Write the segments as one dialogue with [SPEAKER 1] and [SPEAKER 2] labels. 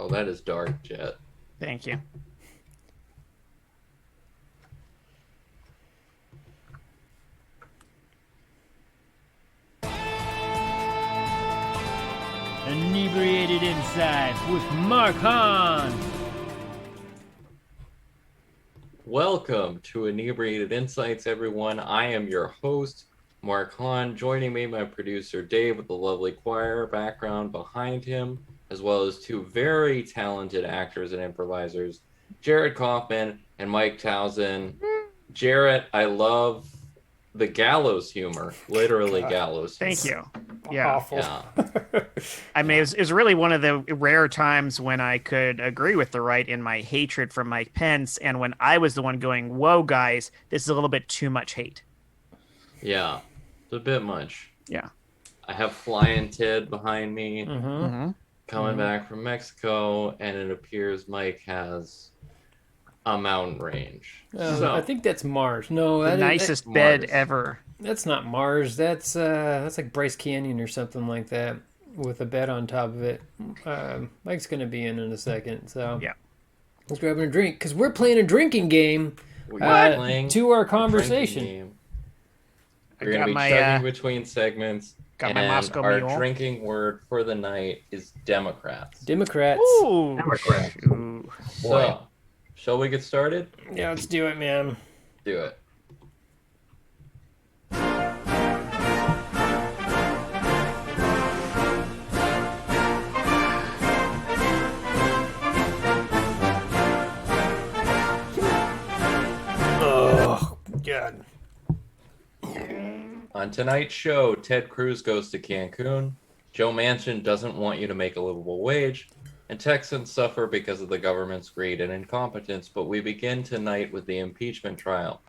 [SPEAKER 1] Oh, that is dark, Jet.
[SPEAKER 2] Thank you.
[SPEAKER 3] Inebriated Insights with Mark Haan.
[SPEAKER 1] Welcome to Inebriated Insights, everyone. I am your host, Mark Haan. Joining me, my producer, Dave, with the lovely choir background behind him, as well as two very talented actors and improvisers, Jarrett Kaufman and Mike Tauzin. Jarrett, I love the gallows humor, literally gallows humor.
[SPEAKER 2] Thank you. Yeah.
[SPEAKER 4] Awful.
[SPEAKER 1] Yeah.
[SPEAKER 2] I mean, it was really one of the rare times when I could agree with the right in my hatred for Mike Pence, and when I was the one going, whoa, guys, this is a little bit too much hate.
[SPEAKER 1] Yeah, it's a bit much.
[SPEAKER 2] Yeah.
[SPEAKER 1] I have Flying Ted behind me,
[SPEAKER 2] Mm-hmm.
[SPEAKER 1] coming back from Mexico, and it appears Mike has a mountain range. So,
[SPEAKER 4] I think that's Mars. No,
[SPEAKER 2] The nicest bed
[SPEAKER 1] Mars.
[SPEAKER 2] ever.
[SPEAKER 4] that's not Mars. That's like Bryce Canyon or something like that with a bed on top of it. Mike's gonna be in a second, so
[SPEAKER 2] Yeah.
[SPEAKER 4] let's grab a drink because we're playing a drinking game
[SPEAKER 1] we are playing
[SPEAKER 4] to our
[SPEAKER 1] a drinking
[SPEAKER 4] conversation.
[SPEAKER 1] game.
[SPEAKER 2] I
[SPEAKER 1] We're going
[SPEAKER 2] got
[SPEAKER 1] to be
[SPEAKER 2] my,
[SPEAKER 1] chugging between segments.
[SPEAKER 2] got my
[SPEAKER 1] and
[SPEAKER 2] Moscow
[SPEAKER 1] our
[SPEAKER 2] Mule.
[SPEAKER 1] drinking word for the night is Democrats.
[SPEAKER 4] Democrats.
[SPEAKER 2] Ooh.
[SPEAKER 5] Democrat.
[SPEAKER 2] Ooh.
[SPEAKER 1] So, shall we get started?
[SPEAKER 4] Yeah, let's do it, man.
[SPEAKER 1] Do it.
[SPEAKER 4] Oh God.
[SPEAKER 1] On tonight's show, Ted Cruz goes to Cancun, Joe Manchin doesn't want you to make a livable wage, and Texans suffer because of the government's greed and incompetence. But we begin tonight with the impeachment trial.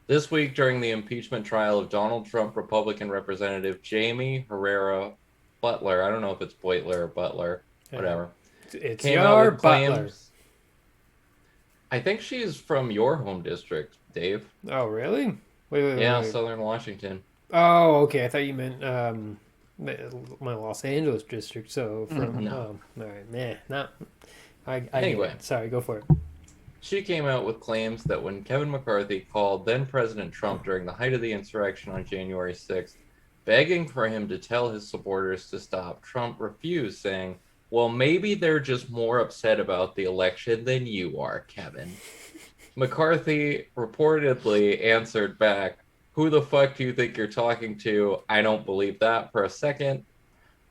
[SPEAKER 1] This week, during the impeachment trial of Donald Trump, Republican Representative Jamie Herrera Butler, I don't know if it's Beutler or Butler, whatever,
[SPEAKER 4] It's
[SPEAKER 1] came out
[SPEAKER 4] your
[SPEAKER 1] with
[SPEAKER 4] butler.
[SPEAKER 1] claims. I think she's from your home district, Dave.
[SPEAKER 4] Oh, really? Wait.
[SPEAKER 1] Yeah,
[SPEAKER 4] wait.
[SPEAKER 1] Southern Washington.
[SPEAKER 4] Oh, okay. I thought you meant my Los Angeles district. So from
[SPEAKER 1] No.
[SPEAKER 4] all right, man. No, I
[SPEAKER 1] Anyway.
[SPEAKER 4] get it. Sorry, go for it.
[SPEAKER 1] She came out with claims that when Kevin McCarthy called then President Trump during the height of the insurrection on January 6th, begging for him to tell his supporters to stop, Trump refused, saying, "Well, maybe they're just more upset about the election than you are, Kevin." McCarthy reportedly answered back, "Who the fuck do you think you're talking to? I don't believe that for a second."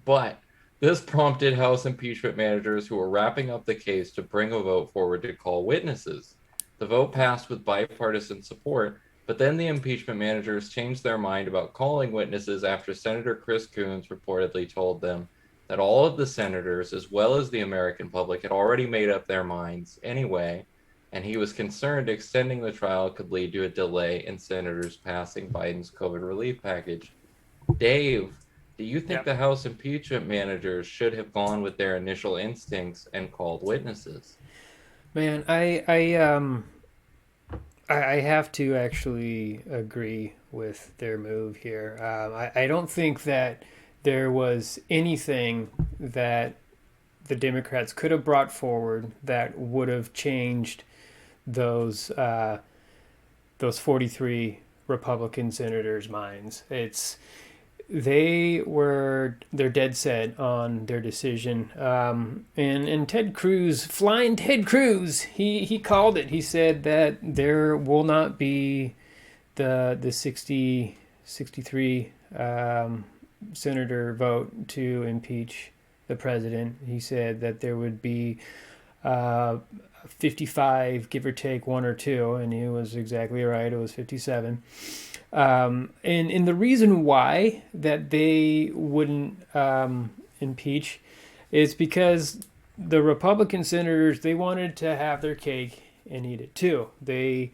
[SPEAKER 1] But this prompted House impeachment managers who were wrapping up the case to bring a vote forward to call witnesses. The vote passed with bipartisan support, but then the impeachment managers changed their mind about calling witnesses after Senator Chris Coons reportedly told them that all of the senators, as well as the American public, had already made up their minds anyway, and he was concerned extending the trial could lead to a delay in senators passing Biden's COVID relief package. Dave, do you think
[SPEAKER 2] Yep.
[SPEAKER 1] the House impeachment managers should have gone with their initial instincts and called witnesses?
[SPEAKER 4] Man, I have to actually agree with their move here. I don't think that there was anything that the Democrats could have brought forward that would have changed those 43 Republican senators' minds. They're dead set on their decision. And Ted Cruz, flying Ted Cruz, he called it. He said that there will not be the 63 senator vote to impeach the president. He said that there would be 55, give or take one or two, and he was exactly right. It was 57. And the reason why that they wouldn't impeach is because the Republican senators, they wanted to have their cake and eat it too. They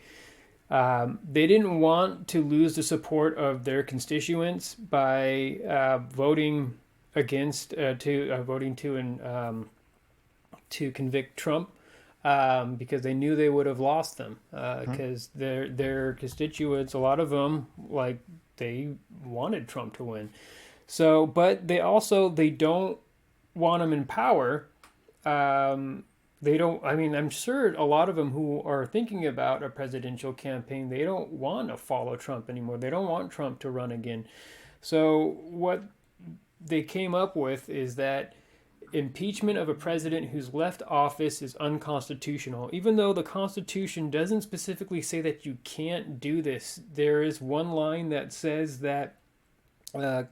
[SPEAKER 4] didn't want to lose the support of their constituents by voting against to convict Trump. Because they knew they would have lost them. Because their constituents, a lot of them, like, they wanted Trump to win. So, but they don't want him in power they don't. I mean, I'm sure a lot of them who are thinking about a presidential campaign, they don't want to follow Trump anymore. They don't want Trump to run again. So what they came up with is that impeachment of a president who's left office is unconstitutional. Even though the Constitution doesn't specifically say that you can't do this, there is one line that says that the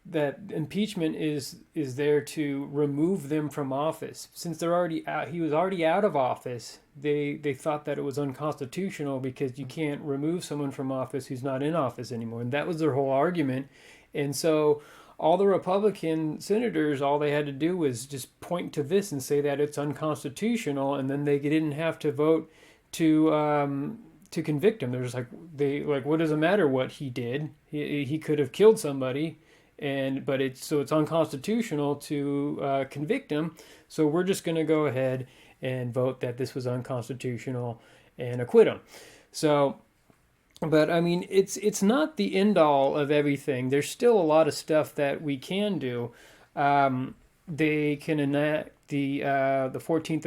[SPEAKER 4] that impeachment is there to remove them from office. Since they're already out, he was already out of office. They thought that it was unconstitutional because you can't remove someone from office who's not in office anymore, and that was their whole argument. And so all the Republican senators, all they had to do was just point to this and say that it's unconstitutional, and then they didn't have to vote to convict him. They're just like, what does it matter what he did? He could have killed somebody, but it's unconstitutional to convict him. So we're just going to go ahead and vote that this was unconstitutional and acquit him. So. But I mean, it's not the end all of everything. There's still a lot of stuff that we can do. They can enact the 14th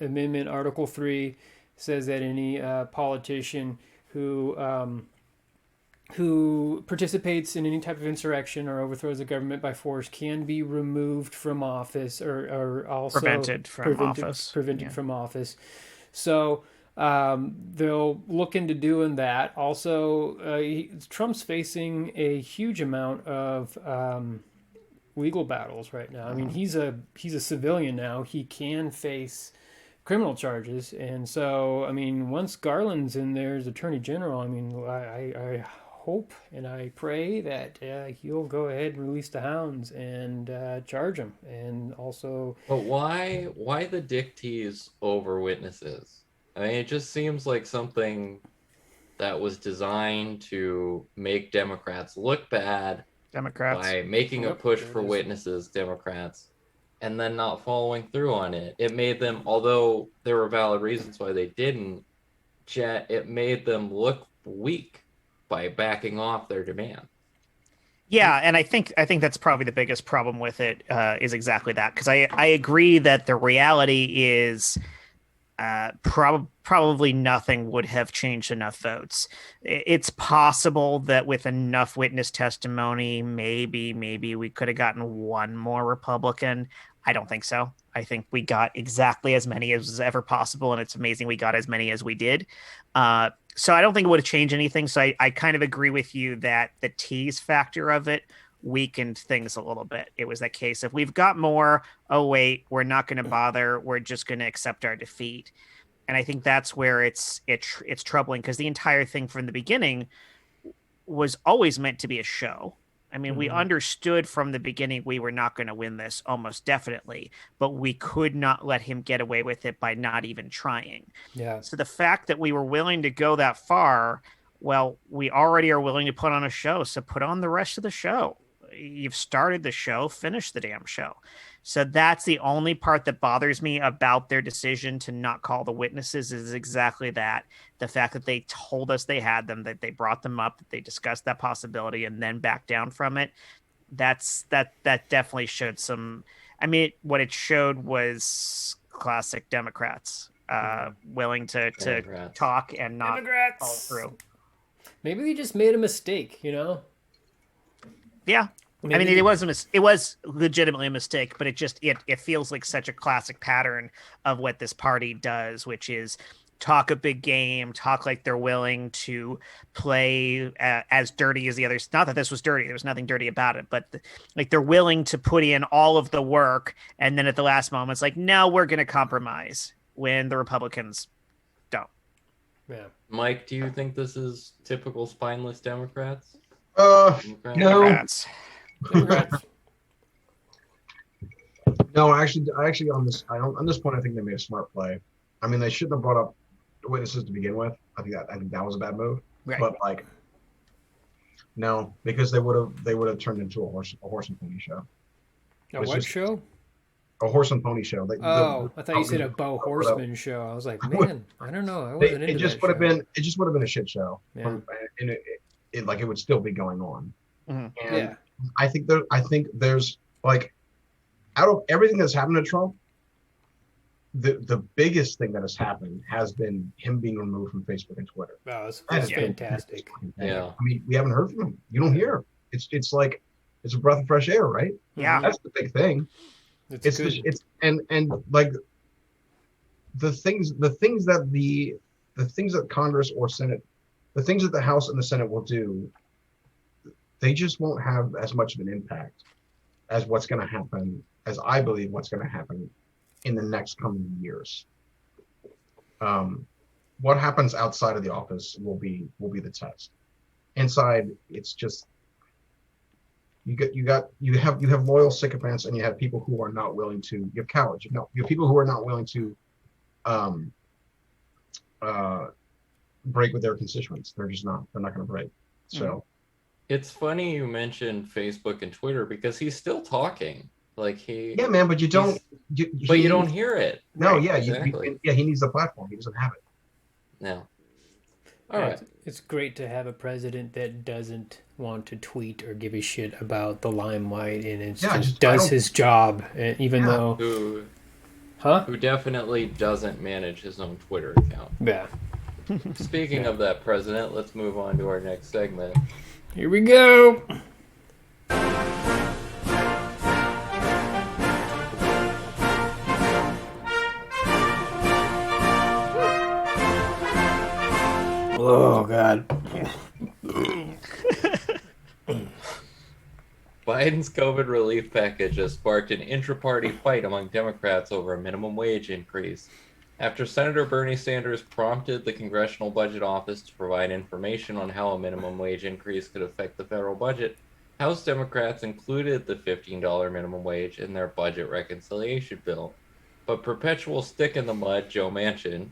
[SPEAKER 4] Amendment, Article 3 says that any politician who participates in any type of insurrection or overthrows the government by force can be removed from office or also
[SPEAKER 2] Prevented from
[SPEAKER 4] office. So. They'll look into doing that. Also, Trump's facing a huge amount of legal battles right now. I mean, he's a civilian now. He can face criminal charges, and so I mean, once Garland's in there as Attorney General, I mean, I hope and I pray that he'll go ahead and release the hounds and charge him, and also.
[SPEAKER 1] But why the dick tease over witnesses? I mean, it just seems like something that was designed to make Democrats look bad by making a push for witnesses, Democrats, and then not following through on it. It made them, although there were valid reasons why they didn't, it made them look weak by backing off their demand.
[SPEAKER 2] Yeah, and I think that's probably the biggest problem with it is exactly that, because I agree that the reality is probably nothing would have changed enough votes. It's possible that with enough witness testimony, maybe we could have gotten one more Republican. I don't think so. I think we got exactly as many as was ever possible, and it's amazing we got as many as we did. So I don't think it would have changed anything. So I kind of agree with you that the tease factor of it weakened things a little bit. It was that case if we've got more, oh wait, we're not going to bother, we're just going to accept our defeat. And I think that's where it's troubling, because the entire thing from the beginning was always meant to be a show. I mean, we understood from the beginning we were not going to win this, almost definitely, but we could not let him get away with it by not even trying.
[SPEAKER 4] Yeah.
[SPEAKER 2] So the fact that we were willing to go that far, well, we already are willing to put on a show, so put on the rest of the show. You've started the show, finish the damn show. So that's the only part that bothers me about their decision to not call the witnesses, is exactly that. The fact that they told us they had them, that they brought them up, that they discussed that possibility and then backed down from it. That definitely showed some, I mean, what it showed was classic Democrats, willing to talk and not follow through.
[SPEAKER 4] Maybe they just made a mistake, you know?
[SPEAKER 2] Yeah. Maybe. I mean, it was legitimately a mistake, but it feels like such a classic pattern of what this party does, which is talk a big game, talk like they're willing to play as dirty as the others. Not that this was dirty. There was nothing dirty about it, but like they're willing to put in all of the work. And then at the last moment, it's like, no, we're going to compromise, when the Republicans don't.
[SPEAKER 4] Yeah.
[SPEAKER 1] Mike, do you think this is typical spineless Democrats?
[SPEAKER 5] No.
[SPEAKER 2] Democrats.
[SPEAKER 5] No, actually, on this point, I think they made a smart play. I mean, they shouldn't have brought up witnesses to begin with. I think that was a bad move.
[SPEAKER 2] Right.
[SPEAKER 5] But no, because they would have turned into a horse and pony show.
[SPEAKER 4] Show?
[SPEAKER 5] A horse and pony show.
[SPEAKER 4] I thought you said a Bo Horseman show. I was like, man, I don't know. I wasn't into
[SPEAKER 5] it just
[SPEAKER 4] that
[SPEAKER 5] would have been. It just would have been a shit show.
[SPEAKER 4] Yeah.
[SPEAKER 5] It would still be going on.
[SPEAKER 2] Mm-hmm.
[SPEAKER 5] And I think there's out of everything that's happened to Trump, the biggest thing that has happened has been him being removed from Facebook and Twitter.
[SPEAKER 4] Wow,
[SPEAKER 5] That
[SPEAKER 4] that's
[SPEAKER 5] has been
[SPEAKER 4] fantastic.
[SPEAKER 1] Yeah.
[SPEAKER 5] I mean, we haven't heard from him. You don't hear. It's like it's a breath of fresh air, right?
[SPEAKER 2] Yeah.
[SPEAKER 5] That's the big thing.
[SPEAKER 4] It's good.
[SPEAKER 5] It's and like the things that Congress or Senate, the things that the House and the Senate will do, they just won't have as much of an impact as what's going to happen, as I believe what's going to happen in the next coming years. What happens outside of the office will be the test. Inside, it's just you have loyal sycophants, and you have people who are not willing to. You have cowards. You have people who are not willing to break with their constituents. They're just not. They're not going to break. So
[SPEAKER 1] it's funny you mentioned Facebook and Twitter because he's still talking. Like
[SPEAKER 5] yeah, man, but you don't.
[SPEAKER 1] You don't hear it.
[SPEAKER 5] No,
[SPEAKER 1] right,
[SPEAKER 5] yeah,
[SPEAKER 1] exactly.
[SPEAKER 5] He needs the platform. He doesn't have it.
[SPEAKER 1] No. All right.
[SPEAKER 4] It's great to have a president that doesn't want to tweet or give a shit about the limelight, and just does his job, even though
[SPEAKER 1] who definitely doesn't manage his own Twitter account.
[SPEAKER 4] Yeah.
[SPEAKER 1] Speaking of that president, let's move on to our next segment.
[SPEAKER 4] Here we go. Oh, God.
[SPEAKER 1] Biden's COVID relief package has sparked an intra-party fight among Democrats over a minimum wage increase. After Senator Bernie Sanders prompted the Congressional Budget Office to provide information on how a minimum wage increase could affect the federal budget, House Democrats included the $15 minimum wage in their budget reconciliation bill. But perpetual stick-in-the-mud Joe Manchin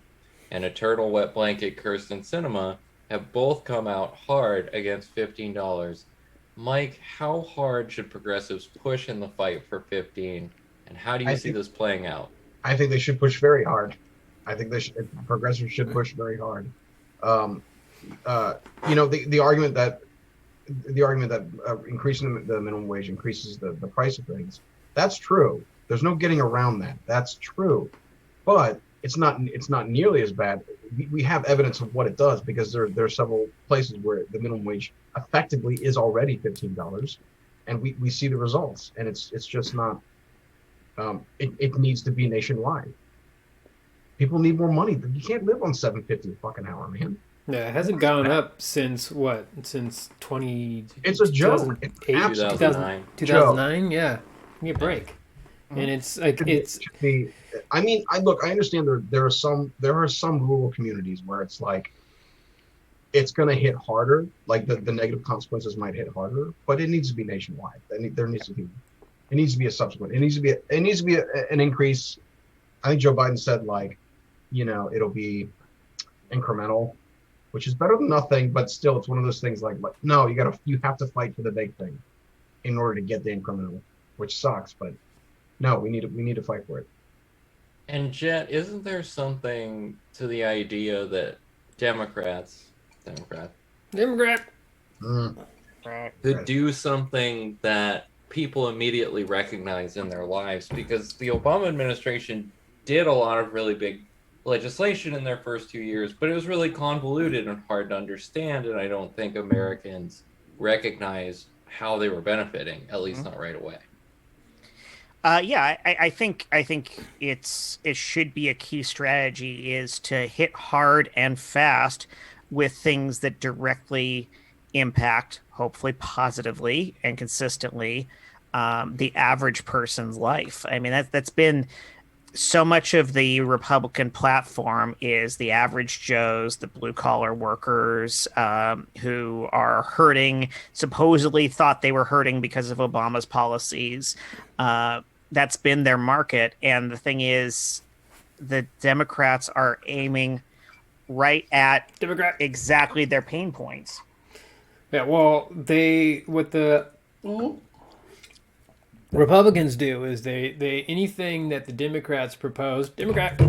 [SPEAKER 1] and eternal wet blanket Kirsten Sinema have both come out hard against $15. Mike, how hard should progressives push in the fight for 15? And how do you see this playing out?
[SPEAKER 5] I think they should push very hard. I think progressives should push very hard. The argument that increasing the minimum wage increases the price of things, that's true. There's no getting around that. That's true. But it's not nearly as bad. We have evidence of what it does because there are several places where the minimum wage effectively is already $15, and we see the results. And it's just not. It needs to be nationwide. People need more money. You can't live on $7.50 a fucking hour, man.
[SPEAKER 4] Yeah, it hasn't gone up since what? Since 20.
[SPEAKER 5] It's a joke.
[SPEAKER 1] 2009.
[SPEAKER 4] 2009. Yeah, give me a break. And it's like it's.
[SPEAKER 5] I mean, I understand there are some rural communities where it's like it's going to hit harder. Like the negative consequences might hit harder, but it needs to be nationwide. There needs to be. It needs to be a subsequent. It needs to be an increase. I think Joe Biden said it'll be incremental, which is better than nothing, but still it's one of those things like no, you have to fight for the big thing in order to get the incremental, which sucks, but no, we need to fight for it.
[SPEAKER 1] And Jet, isn't there something to the idea that Democrat could do something that people immediately recognize in their lives? Because the Obama administration did a lot of really big legislation in their first 2 years, but it was really convoluted and hard to understand, and I don't think Americans recognized how they were benefiting, at least not right away.
[SPEAKER 2] I think it should be a key strategy is to hit hard and fast with things that directly impact, hopefully positively and consistently, the average person's life. I mean, that's been so much of the Republican platform is the average Joes, the blue collar workers who are hurting, supposedly thought they were hurting because of Obama's policies. That's been their market. And the thing is, the Democrats are aiming right at exactly their pain points.
[SPEAKER 4] Yeah, well, what the Republicans do is they anything that the Democrats propose, Democrats,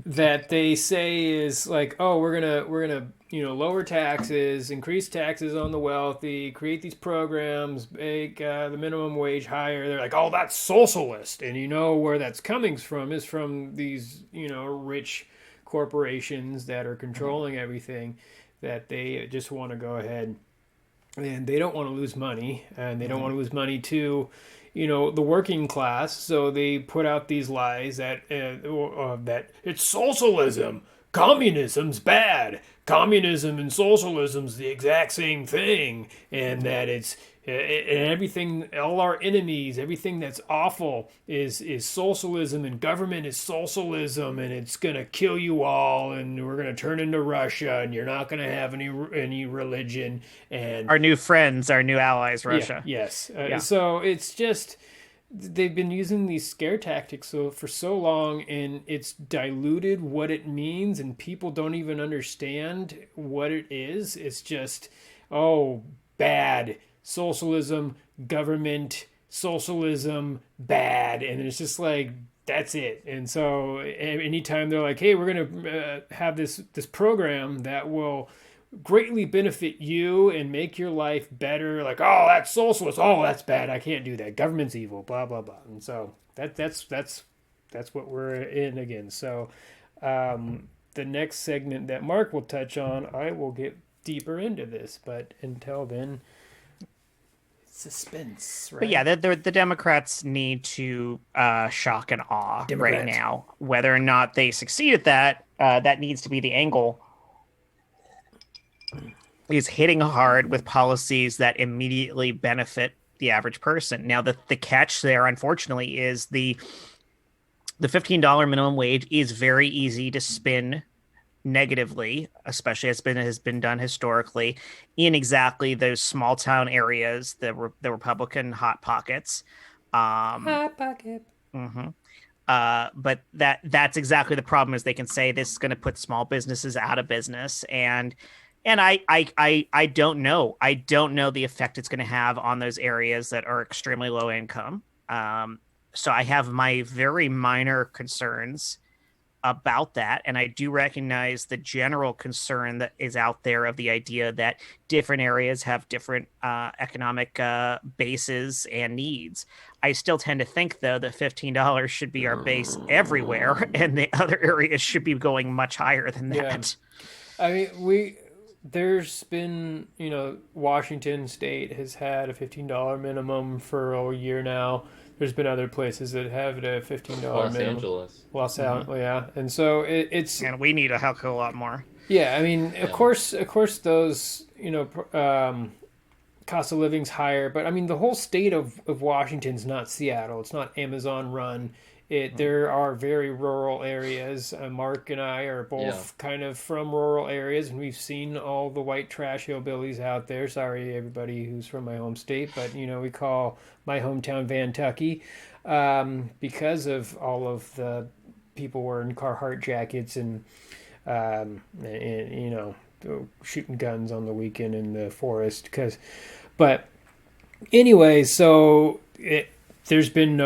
[SPEAKER 4] that they say is like, oh, we're gonna lower taxes, increase taxes on the wealthy, create these programs, make the minimum wage higher. They're like, oh, that's socialist, and where that's coming from is from these rich corporations that are controlling everything, that they just want to go ahead and they don't want to lose money, and they don't want to lose money to the working class. So they put out these lies that that it's socialism, communism's bad, communism and socialism's the exact same thing, and that it's and everything, all our enemies, everything that's awful is socialism, and government is socialism, and it's gonna kill you all, and we're gonna turn into Russia, and you're not gonna have any religion, and
[SPEAKER 2] Our new friends, our new allies, Russia.
[SPEAKER 4] yeah, yes.
[SPEAKER 2] Yeah.
[SPEAKER 4] So it's just they've been using these scare tactics for so long, and it's diluted what it means, and people don't even understand what it is. It's just, oh, bad. Socialism, government, socialism, bad. And it's just like, that's it. And so anytime they're like, hey, we're going to have this program that will greatly benefit you and make your life better, like, oh, that's socialist, oh, that's bad, I can't do that, government's evil, blah blah blah. And so that's what we're in again. So the next segment that Mark will touch on, I will get deeper into this, but until then, suspense, right?
[SPEAKER 2] But yeah, the Democrats need to shock and awe right now. Whether or not they succeed at that, that needs to be the angle. Is hitting hard with policies that immediately benefit the average person. Now, the catch there, unfortunately, is the $15 minimum wage is very easy to spin negatively, especially as has been done historically in exactly those small town areas, the Republican hot pockets.
[SPEAKER 4] Hot pocket.
[SPEAKER 2] Mm-hmm. But that's exactly the problem, is they can say this is going to put small businesses out of business, and I don't know. I don't know the effect it's going to have on those areas that are extremely low income. So I have my very minor concerns about that. And I do recognize the general concern that is out there of the idea that different areas have different economic bases and needs. I still tend to think, though, that $15 should be our base everywhere, and the other areas should be going much higher than that.
[SPEAKER 4] Yeah. I mean, there's been, Washington State has had a $15 minimum for a year now. There's been other places that have it a $15
[SPEAKER 1] Los
[SPEAKER 4] minimum.
[SPEAKER 1] Angeles.
[SPEAKER 4] Los Angeles, yeah. And so it's...
[SPEAKER 2] And we need a heck of a lot more.
[SPEAKER 4] Yeah, I mean, of course those, cost of living's higher. But, I mean, the whole state of Washington's not Seattle. It's not Amazon run. There are very rural areas. Mark and I are both kind of from rural areas, and we've seen all the white trash hillbillies out there. Sorry, everybody who's from my home state, but we call my hometown Vantucky because of all of the people wearing Carhartt jackets and shooting guns on the weekend in the forest. But anyway, so there's been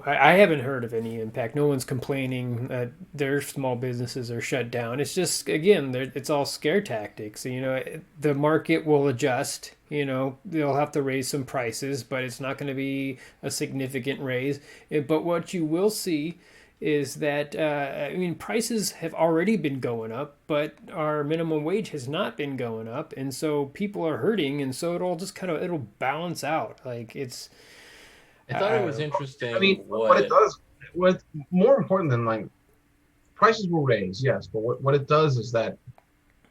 [SPEAKER 4] I haven't heard of any impact. No one's complaining that their small businesses are shut down. It's just, again, it's all scare tactics. The market will adjust. They'll have to raise some prices, but it's not going to be a significant raise. But what you will see is that, prices have already been going up, but our minimum wage has not been going up. And so people are hurting, and so it'll balance out. Like, it's...
[SPEAKER 1] I thought it was interesting.
[SPEAKER 5] I mean, what it does, what's more important than, like, prices will raise, yes, but what it does is that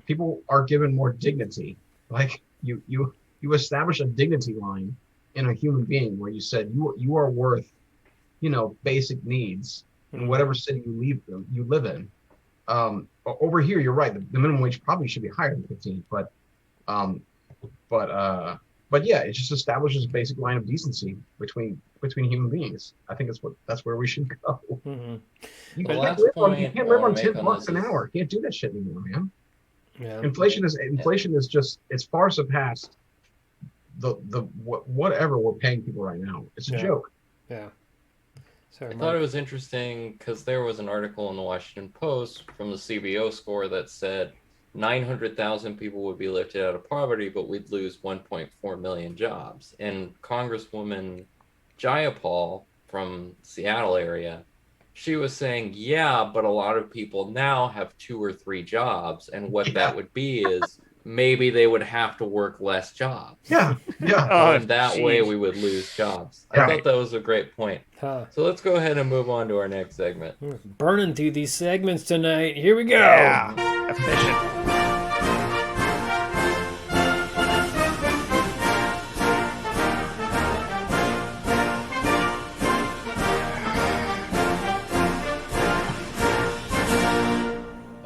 [SPEAKER 5] people are given more dignity. Like, you establish a dignity line in a human being where you said you are worth, basic needs in whatever city you live in. Over here, you're right. The minimum wage probably should be higher than 15, but yeah, it just establishes a basic line of decency between human beings. I think that's where we should go.
[SPEAKER 4] Mm-hmm.
[SPEAKER 5] You can't live on $10 an hour. Can't do that shit anymore, man.
[SPEAKER 4] Yeah.
[SPEAKER 5] Inflation is just, it's far surpassed whatever we're paying people right now. It's a joke.
[SPEAKER 4] Yeah. Sorry,
[SPEAKER 1] I
[SPEAKER 4] Mark.
[SPEAKER 1] thought it was interesting because there was an article in the Washington Post from the CBO score that said 900,000 people would be lifted out of poverty, but we'd lose 1.4 million jobs. And Congresswoman Jayapal from Seattle area, she was saying, yeah, but a lot of people now have 2 or 3 jobs, and what that would be is maybe they would have to work less jobs.
[SPEAKER 5] Yeah.
[SPEAKER 2] Oh,
[SPEAKER 1] And that way
[SPEAKER 2] geez.
[SPEAKER 1] we would lose jobs. I
[SPEAKER 5] Yeah.
[SPEAKER 1] thought that was a great point.
[SPEAKER 4] Huh.
[SPEAKER 1] So let's go ahead and move on to our next segment.
[SPEAKER 4] We're burning through these segments tonight. Here we go.
[SPEAKER 2] Yeah, efficient.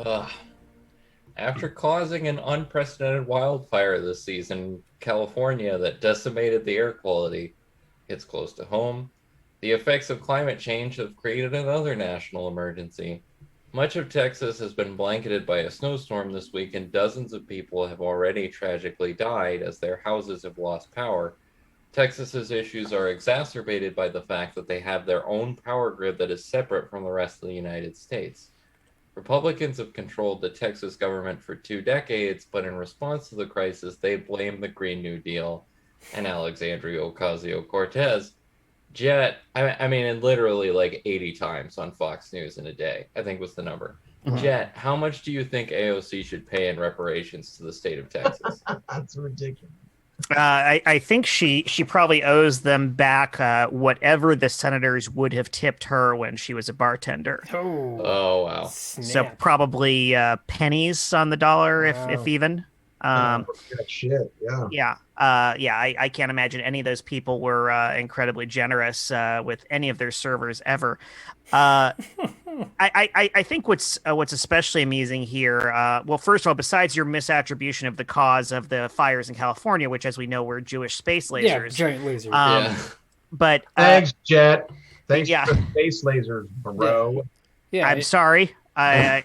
[SPEAKER 1] Ugh. After causing an unprecedented wildfire this season in California that decimated the air quality, it's close to home. The effects of climate change have created another national emergency. Much of Texas has been blanketed by a snowstorm this week, and dozens of people have already tragically died as their houses have lost power. Texas's issues are exacerbated by the fact that they have their own power grid that is separate from the rest of the United States. Republicans have controlled the Texas government for 2 decades, but in response to the crisis, they blame the Green New Deal and Alexandria Ocasio-Cortez. Jet, I mean, and literally like 80 times on Fox News in a day, I think was the number. Jet, how much do you think AOC should pay in reparations to the state of Texas?
[SPEAKER 5] That's ridiculous.
[SPEAKER 2] I think she probably owes them back whatever the senators would have tipped her when she was a bartender.
[SPEAKER 4] Oh,
[SPEAKER 1] Oh, wow.
[SPEAKER 2] So
[SPEAKER 4] snap.
[SPEAKER 2] probably pennies on the dollar,
[SPEAKER 4] Wow.
[SPEAKER 2] if even.
[SPEAKER 5] Yeah, shit. Yeah.
[SPEAKER 2] I can't imagine any of those people were incredibly generous with any of their servers ever. I think what's especially amusing here, well, first of all, besides your misattribution of the cause of the fires in California, which, as we know, were Jewish space
[SPEAKER 4] Yeah,
[SPEAKER 2] lasers.
[SPEAKER 4] giant laser.
[SPEAKER 1] Yeah.
[SPEAKER 2] But
[SPEAKER 5] Thanks, Jet. Thanks
[SPEAKER 2] yeah.
[SPEAKER 5] for the space lasers, bro.
[SPEAKER 4] yeah,
[SPEAKER 2] I'm sorry. I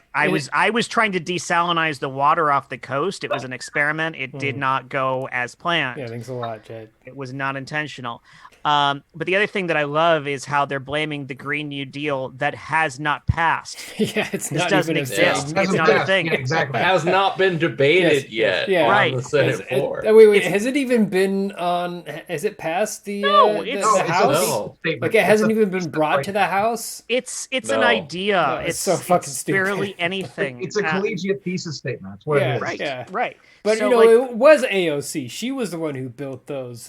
[SPEAKER 2] was trying to desalinize the water off the coast. It was an experiment. It did not go as planned.
[SPEAKER 4] Yeah, thanks a lot, Jed.
[SPEAKER 2] It was not intentional. But the other thing that I love is how they're blaming the Green New Deal that has not passed.
[SPEAKER 4] Yeah, it's
[SPEAKER 2] This
[SPEAKER 4] not
[SPEAKER 2] doesn't
[SPEAKER 4] even
[SPEAKER 2] exist.
[SPEAKER 4] A
[SPEAKER 2] It's not a thing.
[SPEAKER 5] Yeah, exactly.
[SPEAKER 1] Has not been debated
[SPEAKER 4] Yes,
[SPEAKER 1] yet
[SPEAKER 4] yeah.
[SPEAKER 1] on
[SPEAKER 2] Right.
[SPEAKER 1] the Senate floor.
[SPEAKER 4] Wait, has it even been on? Has it passed the
[SPEAKER 2] No,
[SPEAKER 4] the,
[SPEAKER 2] it's-
[SPEAKER 4] the
[SPEAKER 2] No,
[SPEAKER 4] house?
[SPEAKER 1] No.
[SPEAKER 4] Like it hasn't even been brought to the house.
[SPEAKER 2] It's
[SPEAKER 1] No.
[SPEAKER 2] an idea.
[SPEAKER 4] No, it's so fucking stupid.
[SPEAKER 2] barely anything.
[SPEAKER 5] It's a collegiate thesis statement. That's what
[SPEAKER 4] Yeah,
[SPEAKER 5] it is.
[SPEAKER 2] Right.
[SPEAKER 4] Yeah.
[SPEAKER 2] Right.
[SPEAKER 4] But
[SPEAKER 2] So,
[SPEAKER 4] you know,
[SPEAKER 2] like,
[SPEAKER 4] it was AOC. She was the one who built those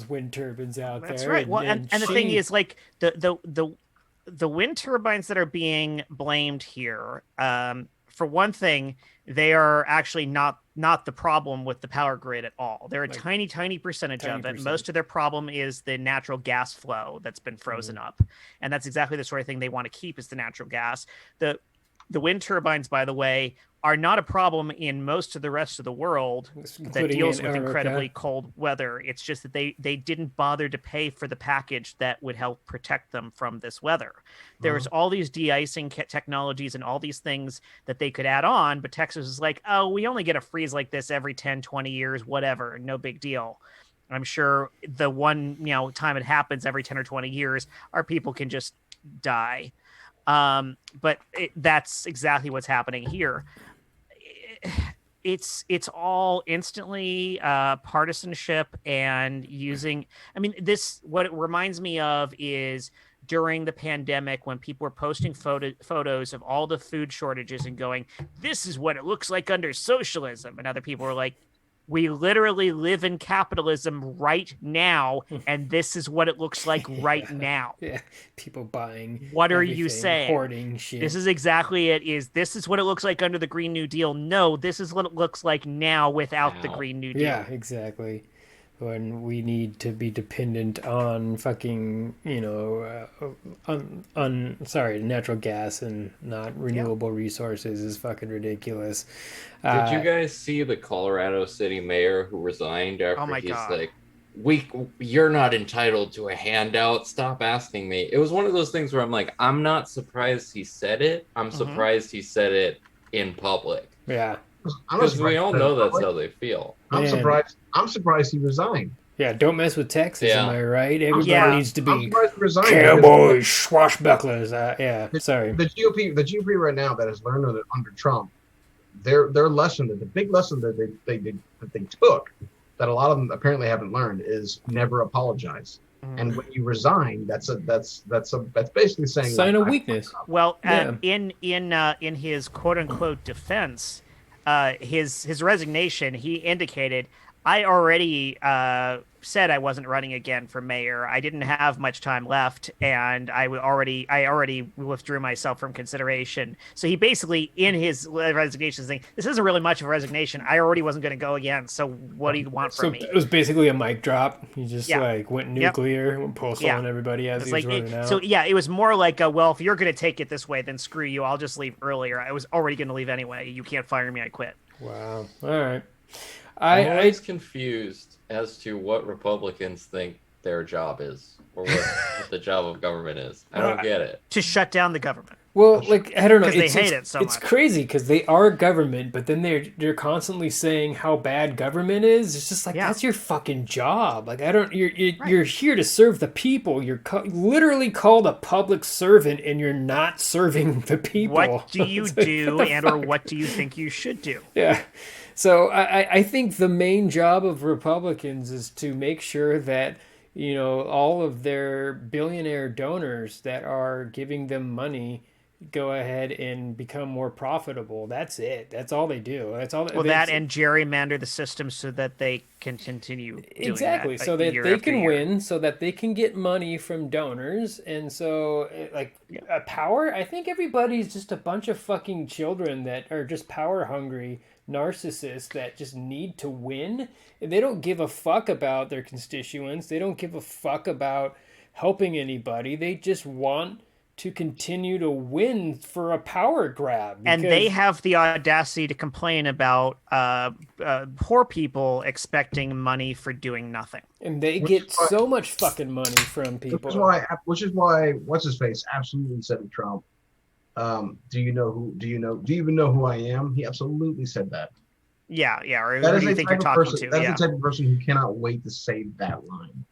[SPEAKER 4] wind turbines out
[SPEAKER 2] that's
[SPEAKER 4] there.
[SPEAKER 2] right. Well, and the thing is, like, the wind turbines that are being blamed here, for one thing, they are actually not the problem with the power grid at all. They're a
[SPEAKER 4] Like,
[SPEAKER 2] tiny percentage
[SPEAKER 4] tiny
[SPEAKER 2] of it.
[SPEAKER 4] percent.
[SPEAKER 2] Most of their problem is the natural gas flow that's been frozen up, and that's exactly the sort of thing they want to keep is the natural gas. The wind turbines, by the way, are not a problem in most of the rest of the world that
[SPEAKER 4] including
[SPEAKER 2] deals
[SPEAKER 4] in
[SPEAKER 2] with
[SPEAKER 4] Antarctica.
[SPEAKER 2] incredibly cold weather. It's just that they didn't bother to pay for the package that would help protect them from this weather. There's all these de-icing technologies and all these things that they could add on, but Texas is like, oh, we only get a freeze like this every 10, 20 years, whatever, no big deal. I'm sure the one time it happens every 10 or 20 years, our people can just die. But that's exactly what's happening here. It's all instantly partisanship and using. I mean, what it reminds me of is during the pandemic when people were posting photos of all the food shortages and going, "This is what it looks like under socialism," and other people were like, we literally live in capitalism right now, and this is what it looks like right now.
[SPEAKER 4] Yeah, people buying.
[SPEAKER 2] What are you
[SPEAKER 4] everything,
[SPEAKER 2] saying?
[SPEAKER 4] Hoarding shit.
[SPEAKER 2] This is exactly it. This is what it looks like under the Green New Deal? No, this is what it looks like now without the Green New Deal.
[SPEAKER 4] Yeah, exactly. When we need to be dependent on fucking, natural gas and not renewable resources is fucking ridiculous.
[SPEAKER 1] Did you guys see the Colorado City mayor who resigned after
[SPEAKER 2] my
[SPEAKER 1] he's
[SPEAKER 2] God.
[SPEAKER 1] like, you're not entitled to a handout. Stop asking me. It was one of those things where I'm like, I'm not surprised he said it. I'm surprised he said it in public.
[SPEAKER 4] Yeah.
[SPEAKER 5] I'm
[SPEAKER 1] Because we
[SPEAKER 5] surprised
[SPEAKER 1] all
[SPEAKER 5] he
[SPEAKER 1] know
[SPEAKER 5] said it
[SPEAKER 1] that's how they feel.
[SPEAKER 5] I'm
[SPEAKER 4] Man.
[SPEAKER 5] surprised. I'm surprised he resigned.
[SPEAKER 4] Yeah, don't mess with Texas.
[SPEAKER 1] Yeah.
[SPEAKER 4] Am I right? Everybody
[SPEAKER 2] Yeah.
[SPEAKER 4] needs to
[SPEAKER 5] I'm
[SPEAKER 4] be
[SPEAKER 5] surprised he resigned.
[SPEAKER 4] cowboys, swashbucklers. Yeah, sorry.
[SPEAKER 5] The GOP right now that has learned under Trump, their lesson, the big lesson that they took, that a lot of them apparently haven't learned, is never apologize. And when you resign, that's basically saying
[SPEAKER 4] Sign
[SPEAKER 5] like,
[SPEAKER 4] of weakness.
[SPEAKER 2] Well,
[SPEAKER 4] Yeah.
[SPEAKER 2] in his quote unquote defense, his resignation, he indicated, I already said I wasn't running again for mayor. I didn't have much time left, and I already withdrew myself from consideration. So he basically, in his resignation, saying, "This isn't really much of a resignation. I already wasn't going to go again. So what do you want from me?"
[SPEAKER 4] It was basically a mic drop. He just
[SPEAKER 2] Yeah.
[SPEAKER 4] like went nuclear, went postal
[SPEAKER 2] Yeah.
[SPEAKER 4] on everybody as
[SPEAKER 2] It's
[SPEAKER 4] he was
[SPEAKER 2] like
[SPEAKER 4] running out.
[SPEAKER 2] so. Yeah, it was more like, well, if you're going to take it this way, then screw you. I'll just leave earlier. I was already going to leave anyway. You can't fire me. I quit.
[SPEAKER 4] Wow. All right.
[SPEAKER 1] I'm always confused as to what Republicans think their job is, or what the job of government is. I don't get it.
[SPEAKER 2] To shut down the government.
[SPEAKER 4] Well, like I don't know,
[SPEAKER 2] 'Cause they hate it so
[SPEAKER 4] it's
[SPEAKER 2] much.
[SPEAKER 4] crazy because they are government, but then they're constantly saying how bad government is. It's just like that's your fucking job. Like I don't, you're here to serve the people. You're literally called a public servant, and you're not serving the people.
[SPEAKER 2] What do you
[SPEAKER 4] It's like,
[SPEAKER 2] do,
[SPEAKER 4] what the
[SPEAKER 2] and or
[SPEAKER 4] fuck?
[SPEAKER 2] what do you think you should do?
[SPEAKER 4] Yeah. So I think the main job of Republicans is to make sure that, you know, all of their billionaire donors that are giving them money go ahead and become more profitable. That's it. That's all they do. That's all.
[SPEAKER 2] Well, that and gerrymander the system so that they can continue doing
[SPEAKER 4] exactly,
[SPEAKER 2] that,
[SPEAKER 4] so that
[SPEAKER 2] year
[SPEAKER 4] they
[SPEAKER 2] after
[SPEAKER 4] can
[SPEAKER 2] year.
[SPEAKER 4] win, so that they can get money from donors, and so like power. I think everybody's just a bunch of fucking children that are just power hungry narcissists that just need to win. They don't give a fuck about their constituents. They don't give a fuck about helping anybody. They just want to continue to win for a power grab.
[SPEAKER 2] And they have the audacity to complain about poor people expecting money for doing nothing.
[SPEAKER 4] And they get so much fucking money from people.
[SPEAKER 5] Which is why what's his face absolutely said to Trump, do you even know who I am? He absolutely said that.
[SPEAKER 2] Yeah, or
[SPEAKER 5] That
[SPEAKER 2] who
[SPEAKER 5] is
[SPEAKER 2] do you think you're talking to?
[SPEAKER 5] That's
[SPEAKER 2] Yeah.
[SPEAKER 5] the type of person who cannot wait to say that line.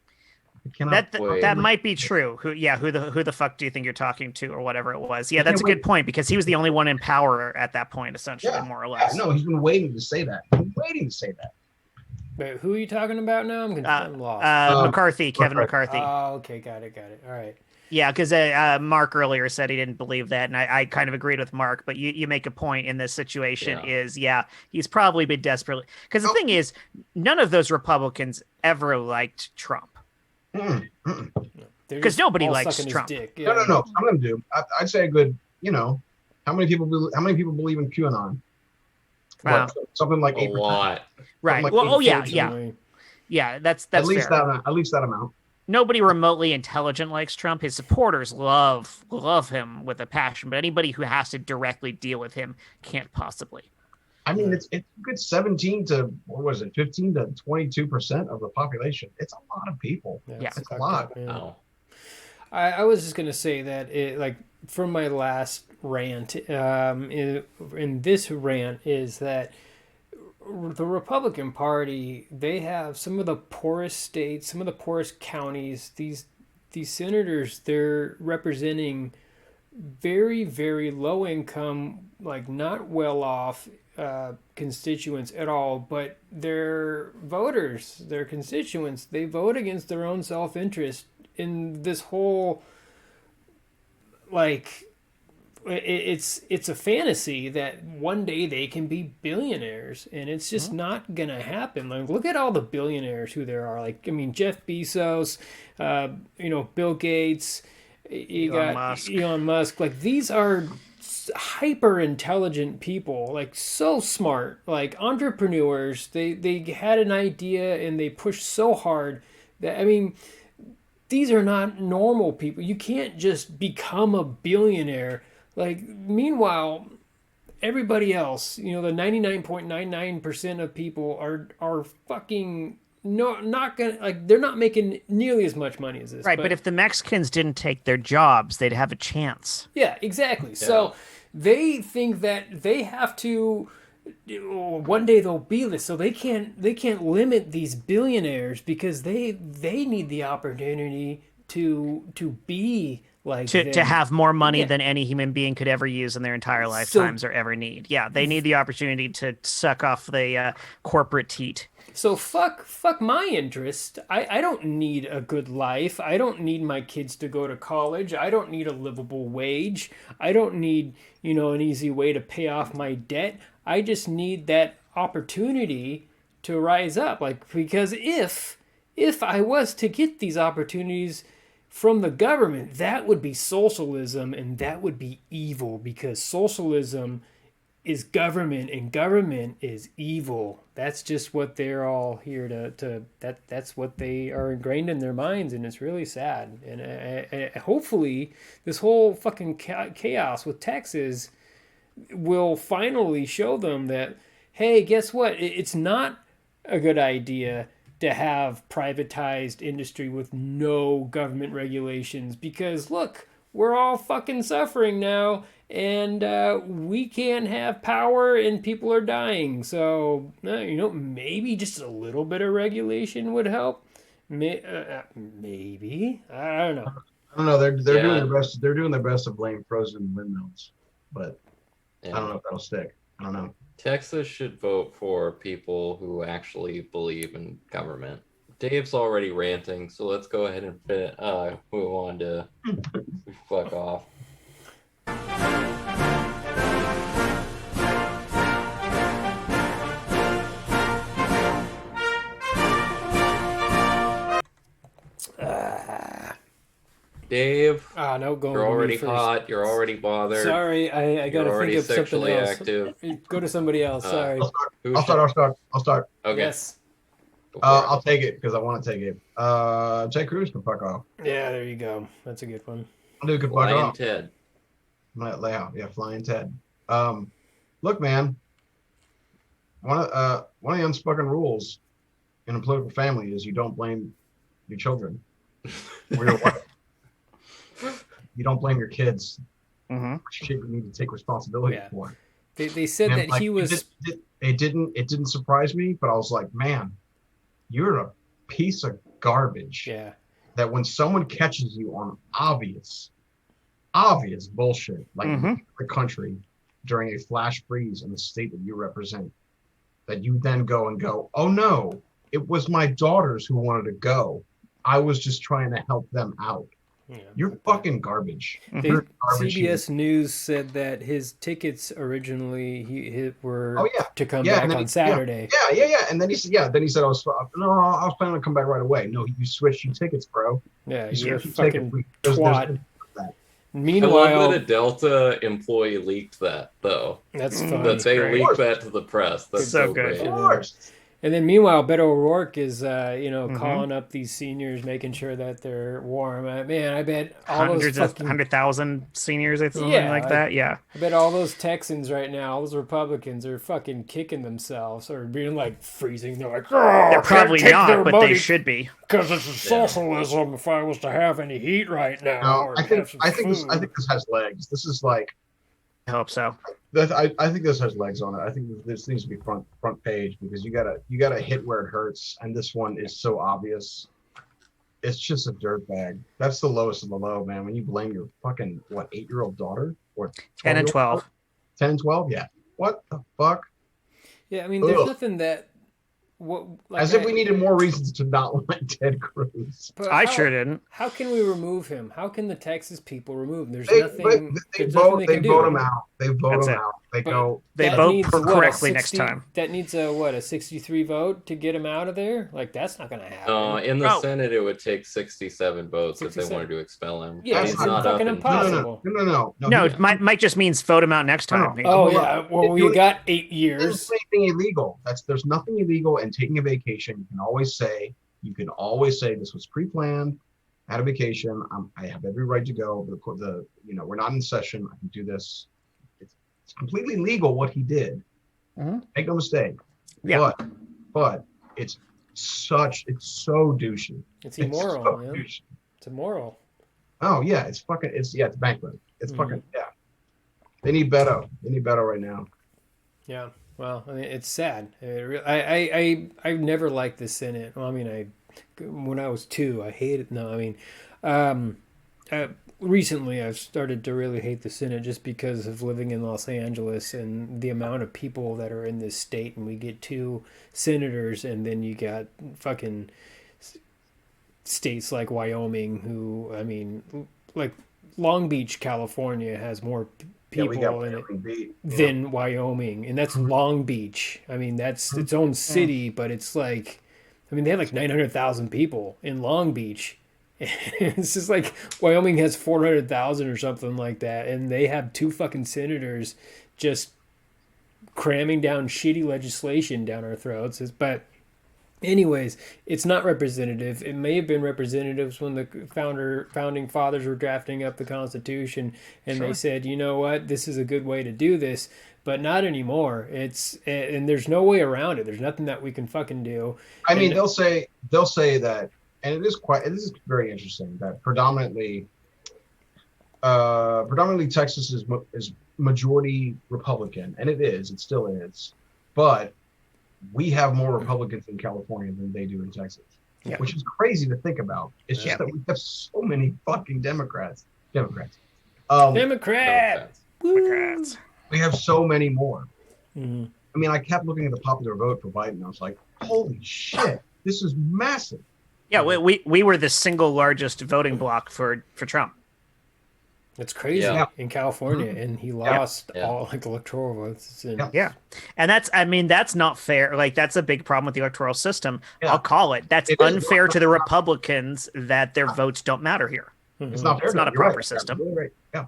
[SPEAKER 2] That might be true. Who the fuck do you think you're talking to, or whatever it was? Yeah, that's a good point, because he was the only one in power at that point, essentially, more or less.
[SPEAKER 5] No, he's been waiting to say that. He's been waiting to say that.
[SPEAKER 4] Wait, who are you talking about now? I'm lost.
[SPEAKER 2] McCarthy, Kevin McCarthy.
[SPEAKER 4] Oh, okay, got it. All right.
[SPEAKER 2] Yeah, because Mark earlier said he didn't believe that, and I kind of agreed with Mark. But you make a point in this situation he's probably been desperately, because the thing is, none of those Republicans ever liked Trump. Because nobody likes Trump.
[SPEAKER 4] Yeah.
[SPEAKER 5] No. Some of them do. I'd say a good. How many people believe in QAnon?
[SPEAKER 2] Wow.
[SPEAKER 5] Something like 8%.
[SPEAKER 1] A lot.
[SPEAKER 2] Right.
[SPEAKER 5] Like
[SPEAKER 2] Well, yeah. That's
[SPEAKER 5] at least
[SPEAKER 2] fair.
[SPEAKER 5] at least that amount.
[SPEAKER 2] Nobody remotely intelligent likes Trump. His supporters love him with a passion, but anybody who has to directly deal with him can't possibly.
[SPEAKER 5] I mean, it's a good 15 to 22% of the population. It's a lot of people.
[SPEAKER 2] Yeah.
[SPEAKER 5] It's a lot.
[SPEAKER 1] Oh.
[SPEAKER 4] I was just gonna say that from my last rant, in this rant is that the Republican Party, they have some of the poorest states, some of the poorest counties. These senators, they're representing very, very low income, like not well off constituents at all, but their voters, their constituents, they vote against their own self-interest in this whole, like, it's a fantasy that one day they can be billionaires, and it's just not gonna happen. Like, look at all the billionaires who there are. Like, I mean, Jeff Bezos, Bill Gates, Elon Musk. Like, these are hyper intelligent people, like so smart, like entrepreneurs. They had an idea and they pushed so hard that, I mean, these are not normal people. You can't just become a billionaire. Like, meanwhile, everybody else, the 99.99% of people are fucking not gonna, like, they're not making nearly as much money as this.
[SPEAKER 2] Right, but if the Mexicans didn't take their jobs, they'd have a chance.
[SPEAKER 4] Yeah, exactly. Yeah. So they think that they have to one day they'll be this, so they can't limit these billionaires because they need the opportunity to be like
[SPEAKER 2] to have more money
[SPEAKER 4] Yeah.
[SPEAKER 2] than any human being could ever use in their entire
[SPEAKER 4] So-
[SPEAKER 2] lifetimes or ever need. Yeah, they need the opportunity to suck off the corporate teat.
[SPEAKER 4] So fuck my interest. I don't need a good life. I don't need my kids to go to college. I don't need a livable wage. I don't need, an easy way to pay off my debt. I just need that opportunity to rise up. Like, because if I was to get these opportunities from the government, that would be socialism, and that would be evil, because socialism is government and government is evil. That's just what they're all here to that's what they are ingrained in their minds, and it's really sad. And hopefully this whole fucking chaos with Texas will finally show them that, hey, guess what? It's not a good idea to have privatized industry with no government regulations, because look, we're all fucking suffering now, and we can't have power and people are dying. So, maybe just a little bit of regulation would help. Maybe. I don't know.
[SPEAKER 5] I don't know. They're doing their best. They're doing their best to blame frozen windmills, but I don't know if that'll stick. I don't know.
[SPEAKER 1] Texas should vote for people who actually believe in government. Dave's already ranting, so let's go ahead and move on to fuck off. Dave,
[SPEAKER 4] No, go.
[SPEAKER 1] you're already hot. You're already bothered.
[SPEAKER 4] Sorry, I gotta
[SPEAKER 1] You're
[SPEAKER 4] think
[SPEAKER 1] already
[SPEAKER 4] of something
[SPEAKER 1] sexually
[SPEAKER 4] else.
[SPEAKER 1] active.
[SPEAKER 4] Go to somebody else. Sorry.
[SPEAKER 5] I'll start.
[SPEAKER 1] Okay.
[SPEAKER 4] Yes.
[SPEAKER 5] I'll take it because I want to take it. Ted Cruz can fuck off.
[SPEAKER 4] Yeah, there you go. That's a good one.
[SPEAKER 5] Dude can fuck
[SPEAKER 1] Lion
[SPEAKER 5] off.
[SPEAKER 1] Ted.
[SPEAKER 5] Flying Ted. Look, man. One of the unspoken rules in a political family is you don't blame your children or your wife. You don't blame your kids.
[SPEAKER 2] Mm-hmm.
[SPEAKER 5] Shit, you need to take responsibility for.
[SPEAKER 4] They said
[SPEAKER 5] And,
[SPEAKER 4] that
[SPEAKER 5] like,
[SPEAKER 4] he was.
[SPEAKER 5] It didn't surprise me, but I was like, man, you're a piece of garbage.
[SPEAKER 4] Yeah.
[SPEAKER 5] That when someone catches you on obvious bullshit, like the country during a flash freeze in the state that you represent, that you then go, oh no, it was my daughters who wanted to go. I was just trying to help them out.
[SPEAKER 4] Yeah,
[SPEAKER 5] You're fucking garbage.
[SPEAKER 4] They, CBS News said that his tickets originally were to come back on Saturday.
[SPEAKER 5] Yeah. And then he said, I was planning to come back right away. No, you switched your tickets, bro.
[SPEAKER 4] Yeah,
[SPEAKER 5] you
[SPEAKER 4] you're a
[SPEAKER 5] switched
[SPEAKER 4] fucking
[SPEAKER 5] tickets.
[SPEAKER 4] twat.
[SPEAKER 1] I
[SPEAKER 4] Meanwhile,
[SPEAKER 1] love that a Delta employee leaked that, though.
[SPEAKER 4] That's funny.
[SPEAKER 1] That they leaked that to the press. That's so
[SPEAKER 2] good.
[SPEAKER 1] great.
[SPEAKER 5] Of course.
[SPEAKER 4] And then meanwhile, Beto O'Rourke is, calling up these seniors, making sure that they're warm. Man, I bet all
[SPEAKER 2] Hundreds
[SPEAKER 4] those
[SPEAKER 2] of 100,000 seniors, or something like that. Yeah.
[SPEAKER 4] I bet all those Texans right now, all those Republicans are fucking kicking themselves or being like freezing. They're like,
[SPEAKER 2] They're probably not, but they should be.
[SPEAKER 4] Because this is socialism. If I was to have any heat right now,
[SPEAKER 5] No, I think this has legs. This is like.
[SPEAKER 2] I hope so.
[SPEAKER 5] I think this has legs on it. I think this needs to be front page because you gotta hit where it hurts, and this one is so obvious. It's just a dirtbag. That's the lowest of the low, man. When you blame your fucking 8-year-old daughter or
[SPEAKER 2] 10 and 12.
[SPEAKER 5] 10 and 12, yeah. What the fuck?
[SPEAKER 4] Yeah, I mean, there's nothing that.
[SPEAKER 5] As if we needed more reasons to not like Ted Cruz.
[SPEAKER 2] I sure didn't.
[SPEAKER 4] How can we remove him? How can the Texas people remove him? There's
[SPEAKER 5] They
[SPEAKER 4] nothing.
[SPEAKER 5] vote him out. They vote
[SPEAKER 2] That's
[SPEAKER 5] him
[SPEAKER 2] it.
[SPEAKER 5] out. They
[SPEAKER 4] But
[SPEAKER 5] go.
[SPEAKER 2] They
[SPEAKER 4] that
[SPEAKER 2] vote
[SPEAKER 4] needs,
[SPEAKER 2] correctly
[SPEAKER 4] 60
[SPEAKER 2] next time.
[SPEAKER 4] That needs a 63 vote to get him out of there? Like, that's not going to happen.
[SPEAKER 1] In the Senate, it would take 67 votes if they
[SPEAKER 4] 67.
[SPEAKER 1] wanted to expel him.
[SPEAKER 4] Yeah,
[SPEAKER 1] He's
[SPEAKER 4] it's
[SPEAKER 1] not
[SPEAKER 4] fucking
[SPEAKER 1] up in-
[SPEAKER 4] impossible.
[SPEAKER 5] No.
[SPEAKER 2] No, it might just means vote him out next time.
[SPEAKER 4] Oh, yeah. Well, you got 8
[SPEAKER 5] There's
[SPEAKER 4] years.
[SPEAKER 5] anything illegal. There's nothing illegal in taking a vacation. You can always say this was pre-planned. I had a vacation. I have every right to go. We're not in session. I can do this. It's completely legal what he did.
[SPEAKER 2] Mm-hmm.
[SPEAKER 5] Make no mistake.
[SPEAKER 2] Yeah.
[SPEAKER 5] But it's so douchey.
[SPEAKER 4] It's immoral,
[SPEAKER 5] so
[SPEAKER 4] man.
[SPEAKER 5] douchey.
[SPEAKER 4] It's immoral.
[SPEAKER 5] Oh yeah, it's bankrupt. It's fucking yeah. They need Beto. They need Beto right now.
[SPEAKER 4] Yeah. Well, I mean, it's sad. I've never liked the Senate. Well, I mean, when I was 2, I hated. No, I mean, um, recently I've started to really hate the Senate just because of living in Los Angeles and the amount of people that are in this state, and we get 2 senators, and then you got fucking states like Wyoming, who, I mean, like Long Beach, California has more people in it than Wyoming, and that's Long Beach. I mean, that's its own city, but it's like, I mean, they have like 900,000 people in Long Beach. It's just like Wyoming has 400,000 or something like that, and they have 2 fucking senators just cramming down shitty legislation down our throats. But anyways, it's not representative. It may have been representatives when the founding fathers were drafting up the Constitution, and they said, you know what, this is a good way to do this, but not anymore. And there's no way around it. There's nothing that we can fucking do.
[SPEAKER 5] I mean, they'll say that, and it is very interesting that predominantly Texas is majority Republican, and it still is, but we have more Republicans in California than they do in Texas, which is crazy to think about. It's just that we have so many fucking Democrats.
[SPEAKER 4] Democrats.
[SPEAKER 5] We have so many more.
[SPEAKER 4] Mm-hmm.
[SPEAKER 5] I mean, I kept looking at the popular vote for Biden. I was like, holy shit, this is massive.
[SPEAKER 2] Yeah, we were the single largest voting bloc for Trump.
[SPEAKER 4] It's crazy in California, and he lost all like electoral votes.
[SPEAKER 2] And that's not fair. Like, that's a big problem with the electoral system. I'll call it. That's unfair to the Republicans that their votes don't matter here.
[SPEAKER 5] It's not fair.
[SPEAKER 2] It's not a proper system.
[SPEAKER 5] Really right. Yeah.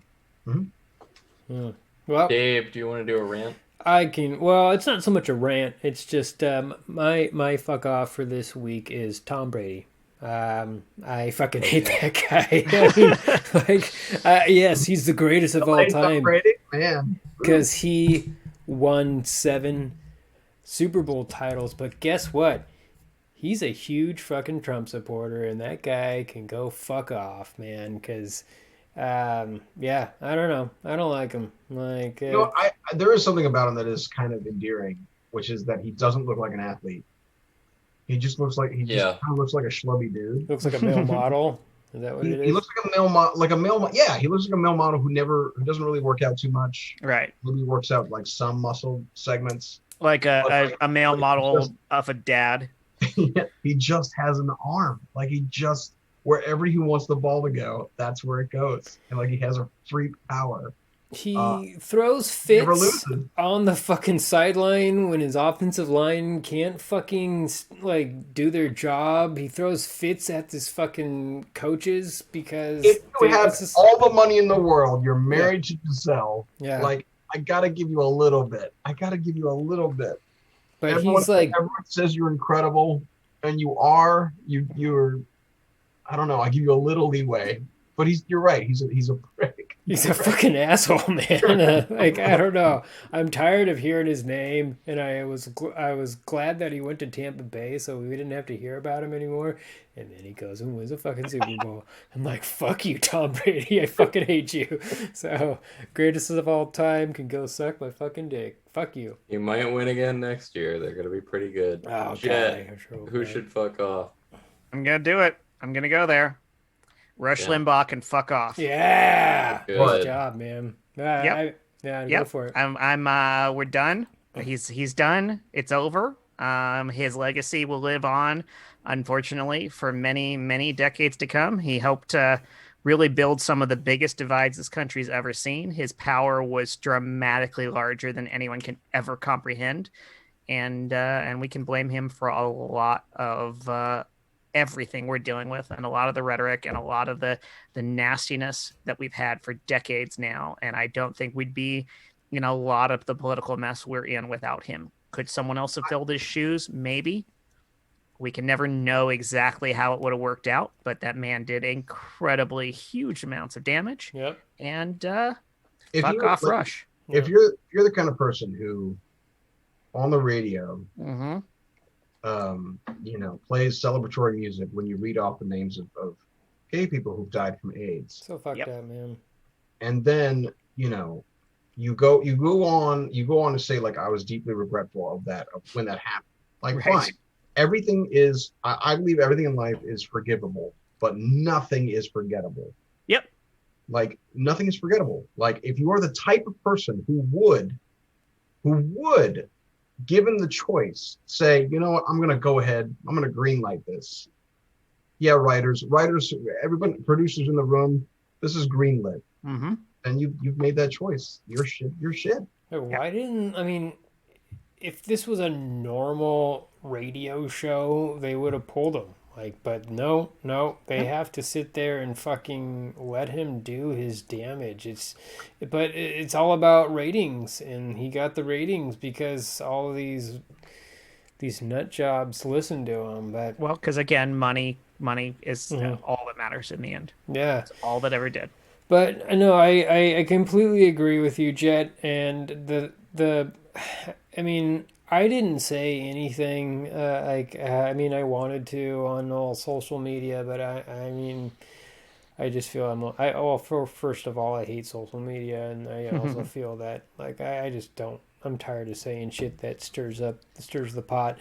[SPEAKER 5] Mm-hmm.
[SPEAKER 4] Well,
[SPEAKER 1] Dave, do you want to do a rant?
[SPEAKER 4] I can. Well, it's not so much a rant. It's just my fuck off for this week is Tom Brady. I fucking hate that guy. I mean, yes, he's the greatest of all time.
[SPEAKER 5] Brady, man,
[SPEAKER 4] because he won 7 Super Bowl titles. But guess what? He's a huge fucking Trump supporter, and that guy can go fuck off, man. Because, I don't know. I don't like him. Like,
[SPEAKER 5] there is something about him that is kind of endearing, which is that he doesn't look like an athlete. He just looks like kind of looks like a schlubby dude.
[SPEAKER 4] Looks like a male model. Is that what it is?
[SPEAKER 5] He looks like a male Yeah, he looks like a male model who doesn't really work out too much.
[SPEAKER 2] Right.
[SPEAKER 5] Maybe works out like some muscle segments.
[SPEAKER 2] Like a male model of a dad.
[SPEAKER 5] He just has an arm. Like, he just, wherever he wants the ball to go, that's where it goes. And like, he has a freak power.
[SPEAKER 4] He throws fits on the fucking sideline when his offensive line can't fucking like do their job. He throws fits at his fucking coaches because
[SPEAKER 5] if you have all the money in the world, you're married to Giselle. Yeah. Like, I gotta give you a little bit. But everyone says you're incredible, and you are. You're. I don't know. I give you a little leeway, but you're right. He's a prick.
[SPEAKER 4] He's a fucking asshole, man. Like, I don't know. I'm tired of hearing his name, and I was glad that he went to Tampa Bay, so we didn't have to hear about him anymore. And then he goes and wins a fucking Super Bowl. I'm like, fuck you, Tom Brady. I fucking hate you. So, greatest of all time can go suck my fucking dick. Fuck you.
[SPEAKER 1] You might win again next year. They're gonna be pretty good.
[SPEAKER 4] Oh,
[SPEAKER 1] Jet, who should fuck off?
[SPEAKER 2] I'm gonna do it. I'm gonna go there. Rush Limbaugh can fuck off.
[SPEAKER 4] Yeah, good job, man. Go for it.
[SPEAKER 2] We're done. He's done. It's over. His legacy will live on, unfortunately, for many, many decades to come. He helped really build some of the biggest divides this country's ever seen. His power was dramatically larger than anyone can ever comprehend, and we can blame him for a lot of everything we're dealing with, and a lot of the rhetoric and a lot of the nastiness that we've had for decades now. And I don't think we'd be in a lot of the political mess we're in without him. Could someone else have filled his shoes? Maybe. We can never know exactly how it would have worked out, but that man did incredibly huge amounts of damage.
[SPEAKER 4] Yep.
[SPEAKER 2] And fuck off, Rush.
[SPEAKER 5] If you're the kind of person who on the radio plays celebratory music when you read off the names of gay people who've died from AIDS.
[SPEAKER 4] So fucked up, man.
[SPEAKER 5] And then, you you go on to say like I was deeply regretful of when that happened. Like
[SPEAKER 2] Right.
[SPEAKER 5] fine, everything is I believe everything in life is forgivable, but nothing is forgettable.
[SPEAKER 2] Yep.
[SPEAKER 5] Like nothing is forgettable. Like if you are the type of person who would, given the choice, say, you know what, I'm gonna go ahead, I'm gonna green light this. Yeah, writers, everybody, producers in the room, this is green lit.
[SPEAKER 2] Mm-hmm.
[SPEAKER 5] And you've made that choice. You're shit.
[SPEAKER 4] Why didn't, I mean, if this was a normal radio show, they would have pulled him. Like, but no, they have to sit there and fucking let him do his damage. But it's all about ratings, and he got the ratings because all of these nut jobs listened to him. But
[SPEAKER 2] Well, because again, money is all that matters in the end.
[SPEAKER 4] yeah,
[SPEAKER 2] It's all that ever did.
[SPEAKER 4] but no, I completely agree with you, Jet. And I mean, I didn't say anything I mean, I wanted to on all social media, but I mean, I just feel first of all, I hate social media, and I also feel that like I just don't. I'm tired of saying shit that stirs the pot.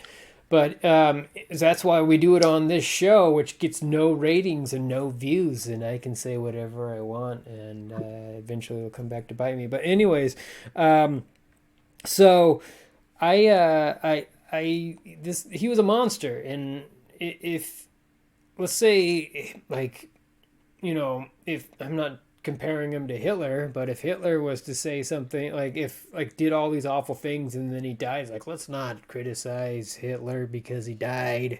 [SPEAKER 4] But that's why we do it on this show, which gets no ratings and no views, and I can say whatever I want, and eventually it'll come back to bite me. But anyways, so he was a monster, and if let's say like, you know, if I'm not comparing him to Hitler, but if Hitler was to say something like, if like did all these awful things and then he dies, like, let's not criticize Hitler because he died.